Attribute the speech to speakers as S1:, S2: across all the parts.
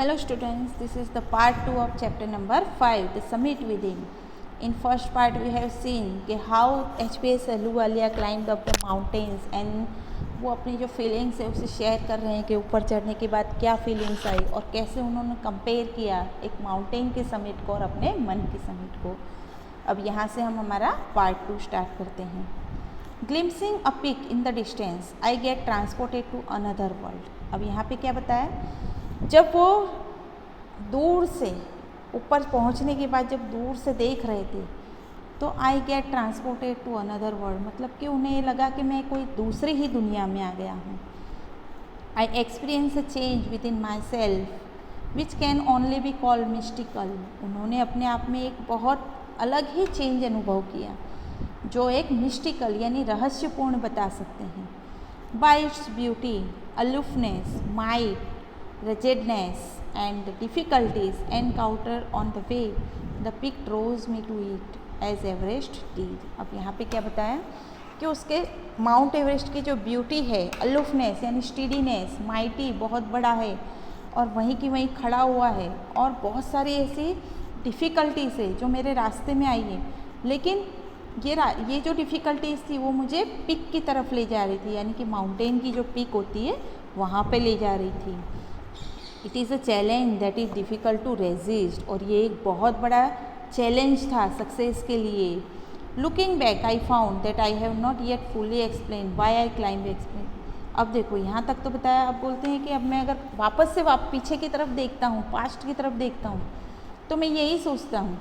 S1: Hello students, this is the part 2 of chapter number 5, the summit within. In first part we have seen कि how HPS Ahluwalia climbed up the mountains and वो अपनी जो feelings है उसे share कर रहे हैं कि ऊपर चढ़ने के बाद क्या फीलिंग्स आई और कैसे उन्होंने कंपेयर किया एक माउंटेन के समिट को और अपने मन के समिट को। अब यहाँ से हम हमारा पार्ट 2 स्टार्ट करते हैं। Glimpsing a peak in the distance I get transported to another world. अब यहाँ पे क्या बताया, जब वो दूर से ऊपर पहुंचने के बाद जब दूर से देख रहे थे तो I get transported to another world, मतलब कि उन्हें ये लगा कि मैं कोई दूसरी ही दुनिया में आ गया हूँ। I experience a change with in my self which can only be called mystical. उन्होंने अपने आप में एक बहुत अलग ही चेंज अनुभव किया जो एक मिस्टिकल यानी रहस्यपूर्ण बता सकते हैं। Bye its beauty, aloofness, might, rigidness and the difficulties encountered on the way, the peak draws me to it as Everest did. अब यहाँ पे क्या बताया कि उसके माउंट एवरेस्ट की जो ब्यूटी है, अलूफनेस यानी स्टीडीनेस, माइटी बहुत बड़ा है और वहीं की वहीं खड़ा हुआ है और बहुत सारी ऐसी डिफ़िकल्टीज है जो मेरे रास्ते में आई है, लेकिन ये जो डिफ़िकल्टीज थी वो मुझे पिक की तरफ ले जा रही थी, यानी कि माउंटेन की जो पिक होती है वहाँ पे ले जा रही थी। It is a challenge that is difficult to resist, और ये एक बहुत बड़ा चैलेंज था सक्सेस के लिए। Looking back I found that I have not yet fully explain why I climb explain. अब देखो यहाँ तक तो बताया, अब बोलते हैं कि अब मैं अगर वापस से पीछे की तरफ देखता हूँ, पास्ट की तरफ देखता हूँ, तो मैं यही सोचता हूँ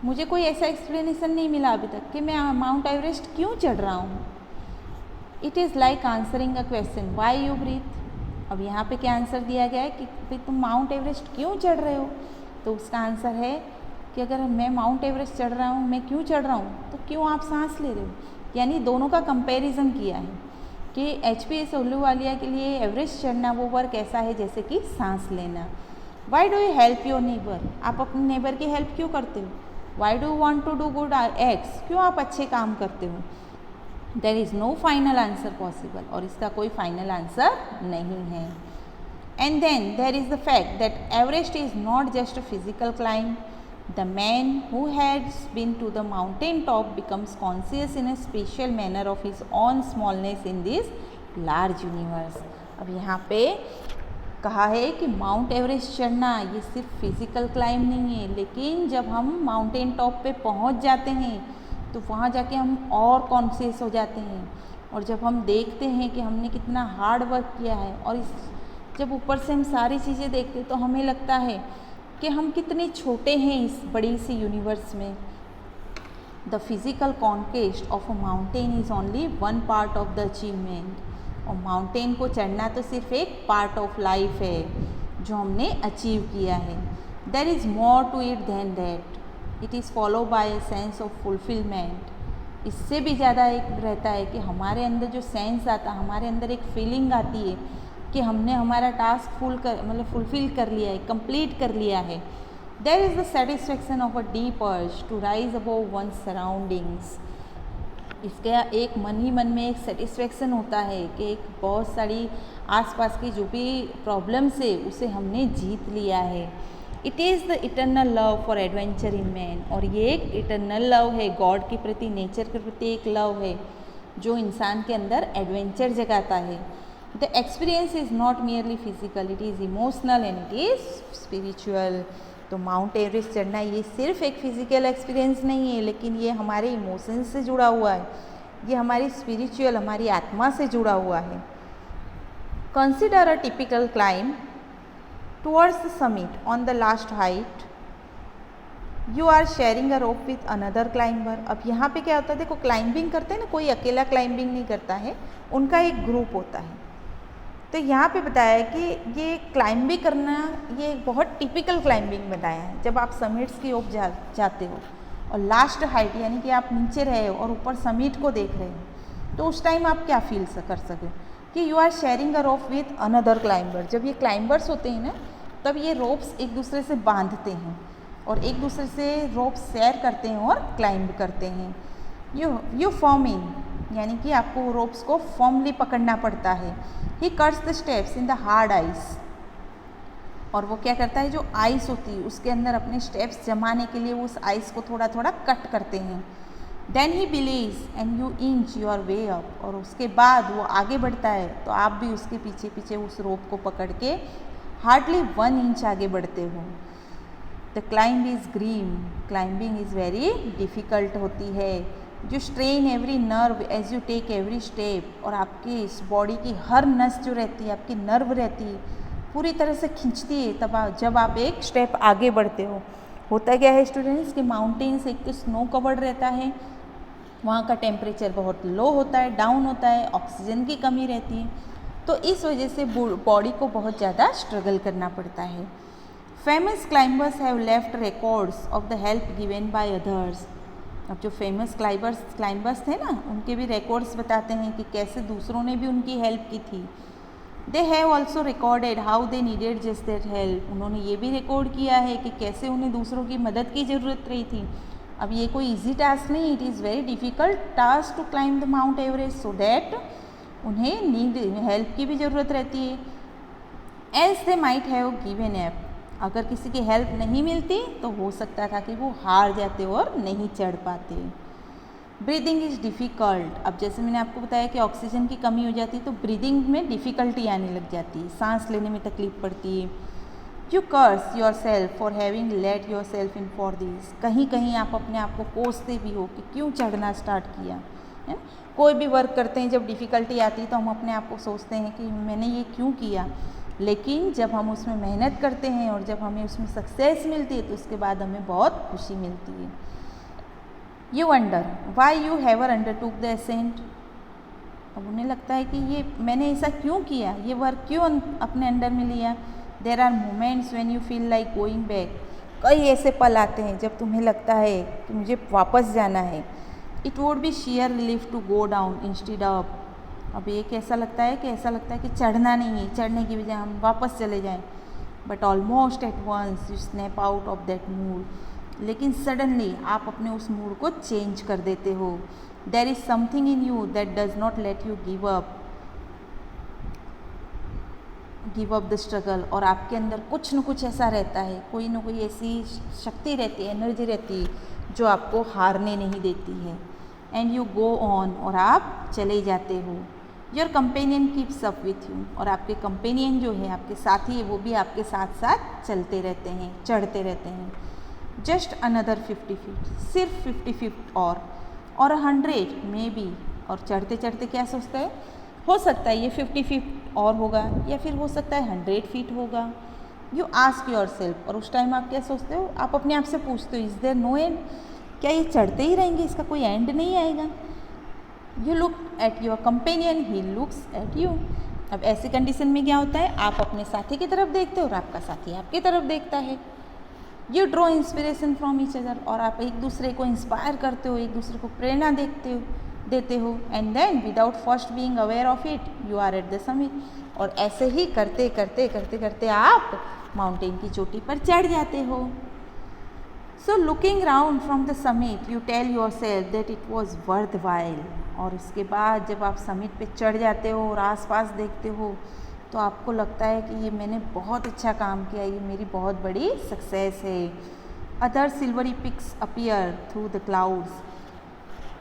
S1: मुझे कोई ऐसा एक्सप्लेनेशन नहीं मिला अभी तक कि मैं माउंट एवरेस्ट क्यों चढ़ रहा हूँ। It is like answering a question why you breathe. अब यहाँ पे क्या आंसर दिया गया है कि भाई तुम माउंट एवरेस्ट क्यों चढ़ रहे हो, तो उसका आंसर है कि अगर मैं माउंट एवरेस्ट चढ़ रहा हूँ, मैं क्यों चढ़ रहा हूँ, तो क्यों आप सांस ले रहे हो। यानी दोनों का कंपैरिजन किया है कि HPS अहलूवालिया के लिए एवरेस्ट चढ़ना वो वर्क ऐसा है जैसे कि सांस लेना। Why do you help your neighbour, आप अपने नेबर की हेल्प क्यों करते हो। Why do want to do good acts, क्यों आप अच्छे काम करते हो। There is no final answer possible, और इसका कोई फाइनल आंसर नहीं है। And then there is the fact that Everest is not just a physical climb. The man who has been to the mountain top becomes conscious in a special manner of his on smallness in this large universe. अब यहाँ पे कहा है कि mount Everest चढ़ना ये सिर्फ physical climb नहीं है, लेकिन जब हम माउंटेन टॉप पे पहुँच जाते हैं तो वहाँ जाके हम और कॉन्शियस हो जाते हैं, और जब हम देखते हैं कि हमने कितना हार्ड वर्क किया है, और जब ऊपर से हम सारी चीज़ें देखते हैं तो हमें लगता है कि हम कितने छोटे हैं इस बड़ी सी यूनिवर्स में। The physical conquest of a mountain is only one part of the achievement, और माउंटेन को चढ़ना तो सिर्फ एक पार्ट ऑफ लाइफ है जो हमने अचीव किया है। There is more to it than that, it is follow by a sense of fulfilment. इससे भी ज़्यादा एक रहता है कि हमारे अंदर जो सेंस आता, हमारे अंदर एक फीलिंग आती है कि हमने हमारा टास्क फुलफिल कर लिया है, कंप्लीट कर लिया है। There is the satisfaction of a deep urge to rise above one surroundings. इसका एक मन ही मन में एक सेटिस्फेक्शन होता है कि एक बहुत सारी आसपास की जो भी प्रॉब्लम्स है उसे हमने जीत लिया है। It is the eternal love for adventure in man, और ये एक इटर्नल लव है, गॉड के प्रति, नेचर के प्रति एक लव है जो इंसान के अंदर एडवेंचर जगाता है। The experience is not merely physical, it is emotional and it is spiritual. तो माउंट एवरेस्ट चढ़ना ये सिर्फ एक फिजिकल एक्सपीरियंस नहीं है, लेकिन ये हमारे इमोशंस से जुड़ा हुआ है, ये हमारी स्पिरिचुअल, हमारी आत्मा से जुड़ा हुआ है। Consider a typical climb towards the summit. On the last height you are sharing a rope with another climber. अब यहाँ पे क्या होता है, देखो क्लाइंबिंग करते हैं ना, कोई अकेला क्लाइंबिंग नहीं करता है, उनका एक ग्रुप होता है। तो यहाँ पे बताया है कि ये क्लाइंबिंग करना ये एक बहुत टिपिकल क्लाइंबिंग बताया है। जब आप समिट्स की ओर जाते हो और लास्ट हाइट यानी कि आप नीचे रहे हो और ऊपर समिट को देख रहे हो, तो उस टाइम आप क्या फील कर सको कि you are sharing a rope with another climber. जब ये क्लाइंबर्स होते हैं ना, तब ये रोप्स एक दूसरे से बांधते हैं और एक दूसरे से रोप्स शेयर करते हैं और क्लाइंब करते हैं। यू फॉर्मिंग यानी कि आपको रोप्स को फॉर्मली पकड़ना पड़ता है। ही cuts the steps in the hard ice और वो क्या करता है, जो आइस होती है उसके अंदर अपने स्टेप्स जमाने के लिए वो उस आइस को थोड़ा थोड़ा कट करते हैं। Then he believes and you inch your way up, और उसके बाद वो आगे बढ़ता है तो आप भी उसके पीछे पीछे उस रोप को पकड़ के हार्डली 1 इंच आगे बढ़ते हो। The climb is grim, climbing is very difficult होती है। जो strain every nerve as you take every step, और आपकी इस बॉडी की हर नस जो रहती है, आपकी नर्व रहती है, पूरी तरह से खींचती है तब जब आप एक स्टेप आगे बढ़ते हो। होता क्या है स्टूडेंट्स कि माउंटेन्स एक तो स्नो कवर्ड रहता है, वहाँ का टेम्परेचर बहुत लो होता है, डाउन होता है, ऑक्सीजन की कमी रहती है, तो इस वजह से बॉडी को बहुत ज़्यादा स्ट्रगल करना पड़ता है। Famous climbers have left records of the help given by others. अब जो फेमस क्लाइंबर्स थे ना, उनके भी रिकॉर्ड्स बताते हैं कि कैसे दूसरों ने भी उनकी हेल्प की थी। They have also recorded how they needed just that help. उन्होंने ये भी रिकॉर्ड किया है कि कैसे उन्हें दूसरों की मदद की ज़रूरत रही थी। अब ये कोई इजी टास्क नहीं, it is very difficult task to climb the Mount Everest, so that उन्हें नीड हेल्प की भी ज़रूरत रहती है। Else they might have given up, अगर किसी की हेल्प नहीं मिलती तो हो सकता था कि वो हार जाते और नहीं चढ़ पाते। ब्रीदिंग इज़ डिफ़िकल्ट, अब जैसे मैंने आपको बताया कि ऑक्सीजन की कमी हो जाती है तो ब्रीदिंग में डिफ़िकल्टी आने लग जाती है, सांस लेने में तकलीफ पड़ती है। You curse yourself for having let yourself in for this, कहीं कहीं आप अपने आप को कोसते भी हो कि क्यों चढ़ना स्टार्ट किया, है ना। कोई भी वर्क करते हैं, जब डिफ़िकल्टी आती है तो हम अपने आप को सोचते हैं कि मैंने ये क्यों किया, लेकिन जब हम उसमें मेहनत करते हैं और जब हमें उसमें सक्सेस मिलती है तो उसके बाद हमें बहुत खुशी मिलती है। You wonder why you ever undertook the ascent, अब उन्हें लगता है कि ये मैंने ऐसा क्यों किया, ये वर्क क्यों अपने अंडर में लिया। There are moments when you feel like going back, कई ऐसे पल आते हैं जब तुम्हें लगता है कि मुझे वापस जाना है। It would be sheer relief to go down instead of, अब ये कैसा लगता है कि ऐसा लगता है कि चढ़ना नहीं है, चढ़ने की बजाय हम वापस चले जाएं। But almost at once you snap out of that mood, लेकिन सडनली आप अपने उस मूड को चेंज कर देते हो। There is something in you that does not let you give up the struggle, और आपके अंदर कुछ न कुछ ऐसा रहता है, कोई ना कोई ऐसी शक्ति रहती है, एनर्जी रहती है जो आपको हारने नहीं देती है। एंड यू गो ऑन, और आप चले जाते हो। Your companion keeps up with you, और आपके कंपेनियन जो है, आपके साथी है, वो भी आपके साथ साथ चलते रहते हैं, चढ़ते रहते हैं। जस्ट अनदर 50 फीट, सिर्फ 50 फीट और 100 में भी, और चढ़ते चढ़ते क्या सोचते हैं, हो सकता है ये 50 फीट और होगा, या फिर हो सकता है 100 फीट होगा। यू आस्क योर सेल्फ, और उस टाइम आप क्या सोचते हो, आप अपने आप से पूछते हो, इज़ देयर नो एंड, क्या ये चढ़ते ही रहेंगे, इसका कोई एंड नहीं आएगा। You look at your companion, he looks at you. अब ऐसी कंडीशन में क्या होता है, आप अपने साथी की तरफ देखते हो और आपका साथी आपकी तरफ देखता है। You draw inspiration from each other, और आप एक दूसरे को इंस्पायर करते हो, एक दूसरे को प्रेरणा देते हो। And then without first being aware of it you are at the summit, और ऐसे ही करते करते करते करते आप माउंटेन की चोटी पर चढ़ जाते हो। So looking round from the summit you tell yourself that it was worthwhile, और उसके बाद जब आप समिट पे चढ़ जाते हो और आसपास देखते हो तो आपको लगता है कि ये मैंने बहुत अच्छा काम किया, ये मेरी बहुत बड़ी सक्सेस है। Other silvery peaks appear through the clouds,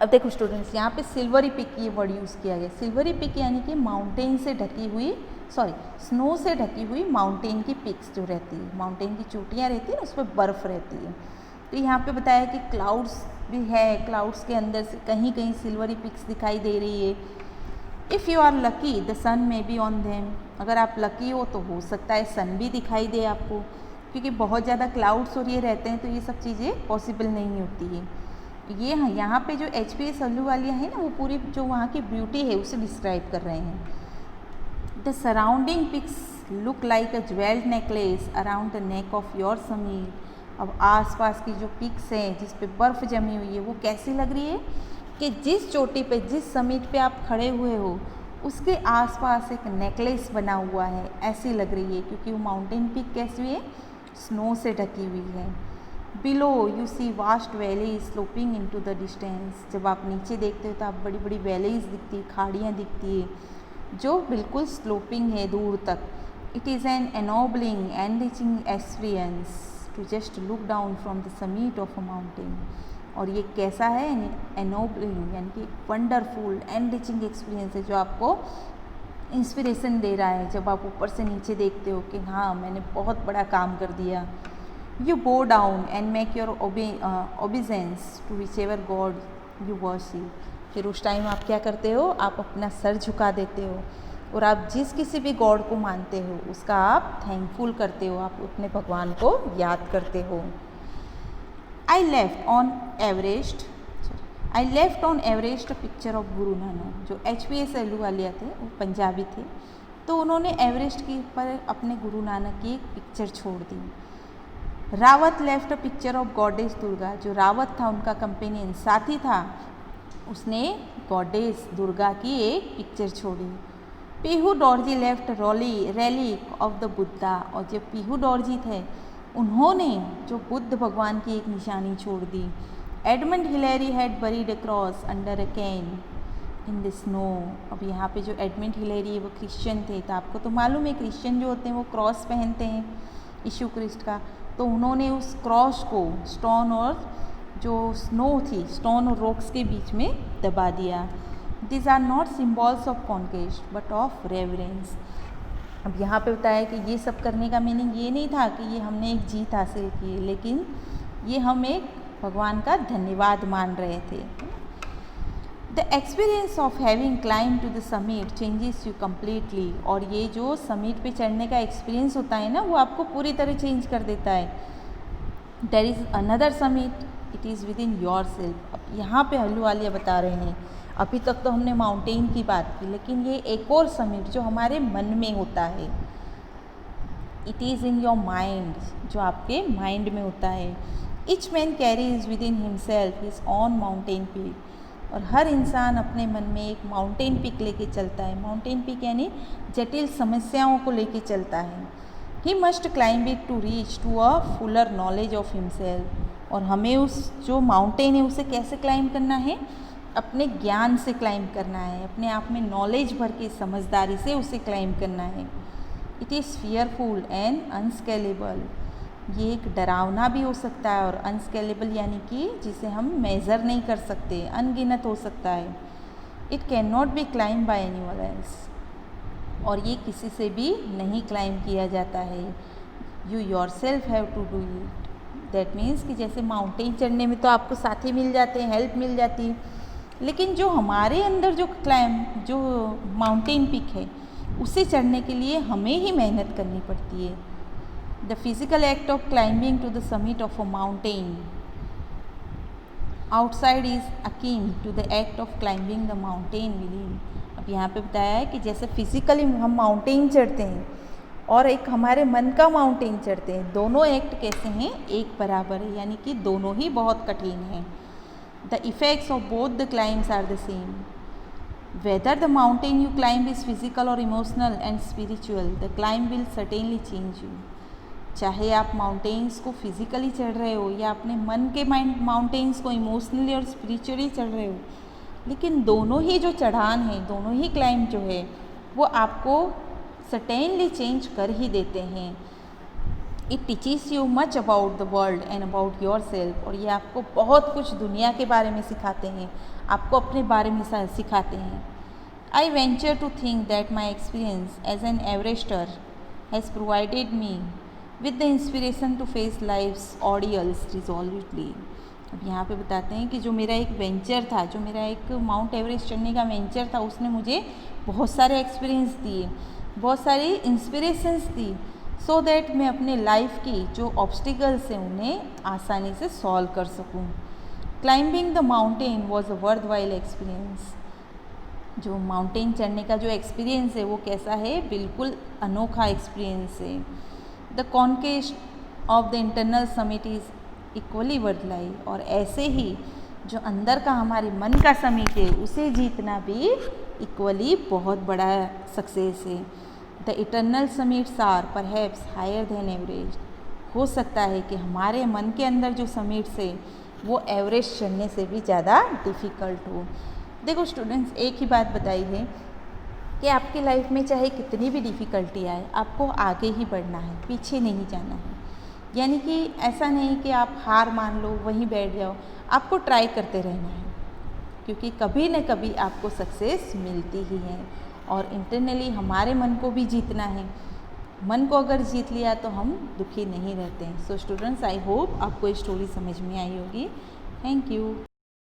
S1: अब देखो स्टूडेंट्स, यहाँ पे सिल्वरी पिक ये वर्ड यूज़ किया गया। सिल्वरी पिक यानी कि माउंटेन से ढकी हुई, स्नो से ढकी हुई माउंटेन की पिक्स जो रहती है, माउंटेन की चोटियाँ रहती है ना, उस पर बर्फ़ रहती है। तो यहाँ पे बताया कि क्लाउड्स भी है, क्लाउड्स के अंदर से कहीं कहीं सिल्वरी पिक्स दिखाई दे रही है। If you are lucky the sun may be on them, अगर आप लकी हो तो हो सकता है सन भी दिखाई दे आपको, क्योंकि बहुत ज़्यादा क्लाउड्स और ये रहते हैं तो ये सब चीज़ें पॉसिबल नहीं होती है। ये यहाँ पे जो HPS अहलूवालिया है ना, वो पूरी जो वहाँ की ब्यूटी है उसे डिस्क्राइब कर रहे हैं। The surrounding peaks look like a jewelled necklace around the neck of your समीर, अब आसपास की जो पिक्स हैं जिस पे बर्फ़ जमी हुई है वो कैसी लग रही है कि जिस चोटी पे, जिस समिट पे आप खड़े हुए हो उसके आसपास एक नेकलेस बना हुआ है, ऐसी लग रही है, क्योंकि वो माउंटेन पिक कैसी है, स्नो से ढकी हुई है। Below you see vast valleys sloping into the distance, जब आप नीचे देखते हो तो आप बड़ी बड़ी वैलीज दिखती है, खाड़ियाँ दिखती है जो बिल्कुल स्लोपिंग है दूर तक। It is an ennobling, enriching experience to just look down from the summit of a mountain. और ये कैसा है, एनोबलिंग यानी कि वंडरफुल एनरिचिंग एक्सपीरियंस है जो आपको इंस्पिरेशन दे रहा है जब आप ऊपर से नीचे देखते हो कि हाँ मैंने बहुत बड़ा काम कर दिया. You bow down and make your obeisance to whichever god you worship. फिर उस टाइम आप क्या करते हो, आप अपना सर झुका देते हो और आप जिस किसी भी गॉड को मानते हो उसका आप थैंकफुल करते हो, आप अपने भगवान को याद करते हो. I left on Everest a picture of Guru Nanak. जो HPS अहलूवालिया थे वो पंजाबी थे, तो उन्होंने एवरेस्ट के ऊपर अपने गुरु नानक की एक पिक्चर छोड़ दी. Rawat left a picture of goddess Durga. जो रावत था उनका कंपेनियन साथी था, उसने गॉडेस दुर्गा की एक पिक्चर छोड़ी. Phu Dorji left relic of the Buddha. और जो पीहू डॉर्जी थे उन्होंने जो बुद्ध भगवान की एक निशानी छोड़ दी. Edmund Hillary had buried a cross under a can in the snow. अब यहाँ पे जो एडमंड हिलेरी वो क्रिश्चियन थे, तो आपको तो मालूम है क्रिश्चियन जो होते हैं वो क्रॉस पहनते हैं यीशु क्रिस्ट का. तो उन्होंने उस क्रॉस को स्टोन और जो स्नो थी, स्टोन और रॉक्स के बीच में दबा दिया. This are not symbols of conquest but of reverence. अब यहाँ पे बताया कि ये सब करने का मीनिंग ये नहीं था कि ये हमने एक जीत हासिल की, लेकिन ये हम एक भगवान का धन्यवाद मान रहे थे. The experience of having climb to the summit changes you completely. और ये जो समिट पे चढ़ने का एक्सपीरियंस होता है ना, वो आपको पूरी तरह चेंज कर देता है. There is another summit, it is within yourself. अब यहाँ पे अहलूवालिया बता रहे हैं, अभी तक तो हमने माउंटेन की बात की, लेकिन ये एक और समिट जो हमारे मन में होता है. It is in your mind, जो आपके माइंड में होता है. Each man carries with in himself his on mountain peak. और हर इंसान अपने मन में एक माउंटेन पीक लेके चलता है. माउंटेन पीक यानी जटिल समस्याओं को लेके चलता है. He must climb it to reach to a fuller knowledge of himself. और हमें उस जो माउंटेन है उसे कैसे क्लाइंब करना है, अपने ज्ञान से क्लाइंब करना है, अपने आप में नॉलेज भर के समझदारी से उसे क्लाइंब करना है. It is fearful and unscalable. ये एक डरावना भी हो सकता है, और अनस्केलेबल यानी कि जिसे हम मेज़र नहीं कर सकते, अनगिनत हो सकता है. It can not be climb bye anyone else. और ये किसी से भी नहीं क्लाइंब किया जाता है. You yourself have to do it. That means कि जैसे माउंटेन चढ़ने में तो आपको साथी मिल जाते हैं, हेल्प मिल जाती है, लेकिन जो हमारे अंदर जो माउंटेन पिक है उसे चढ़ने के लिए हमें ही मेहनत करनी पड़ती है. The physical act of climbing to the summit of a mountain outside is akin to the act of climbing the mountain within. अब यहाँ पे बताया है कि जैसे फिजिकली हम माउंटेन चढ़ते हैं और एक हमारे मन का माउंटेन चढ़ते हैं, दोनों एक्ट कैसे हैं, एक बराबर है, यानी कि दोनों ही बहुत कठिन हैं. The effects of both the climbs are the same. Whether the mountain you climb is physical or emotional and spiritual, the climb will certainly change you. चाहे आप माउंटेन्स को फिजिकली चढ़ रहे हो या अपने मन के माउंटेन्स को इमोशनली और स्पिरिचुअली चढ़ रहे हो, लेकिन दोनों ही जो चढ़ान है, दोनों ही क्लाइंब जो है वो आपको सर्टेनली चेंज कर ही देते हैं. It teaches you much about the world and about your self. और ये आपको बहुत कुछ दुनिया के बारे में सिखाते हैं, आपको अपने बारे में सिखाते हैं. I venture to think that my experience as an Everester has provided me with the inspiration to face life's ordeals resolutely. अब यहाँ पे बताते हैं कि जो मेरा एक वेंचर था, जो मेरा एक माउंट एवरेस्ट चढ़ने का वेंचर था, उसने मुझे बहुत सारे एक्सपीरियंस दिए, बहुत सारी इंस्पिरेशंस दी, सो दैट मैं अपने लाइफ की जो ऑब्स्टिकल्स हैं उन्हें आसानी से सॉल्व कर सकूं. Climbing the mountain was a worthwhile experience. जो माउंटेन चढ़ने का जो एक्सपीरियंस है वो कैसा है, बिल्कुल अनोखा एक्सपीरियंस है. The conquest of the internal summit is equally worthwhile. और ऐसे ही जो अंदर का हमारे मन का समिट है उसे जीतना भी इक्वली बहुत बड़ा सक्सेस है. The eternal summits are perhaps higher than Everest. हो सकता है कि हमारे मन के अंदर जो समिट्स है वो एवरेस्ट चढ़ने से भी ज़्यादा डिफ़िकल्ट हो. देखो स्टूडेंट्स, एक ही बात बताई है कि आपकी लाइफ में चाहे कितनी भी डिफ़िकल्टी आए, आपको आगे ही बढ़ना है, पीछे नहीं जाना है। यानी कि ऐसा नहीं कि आप हार मान लो, वहीं बैठ जाओ, आपको ट्राई करते रहना है, क्योंकि कभी न कभी आपको सक्सेस मिलती ही है। और इंटरनली हमारे मन को भी जीतना है। मन को अगर जीत लिया तो हम दुखी नहीं रहते हैं। सो स्टूडेंट्स, आई होप आपको ये स्टोरी समझ में आई होगी। Thank you.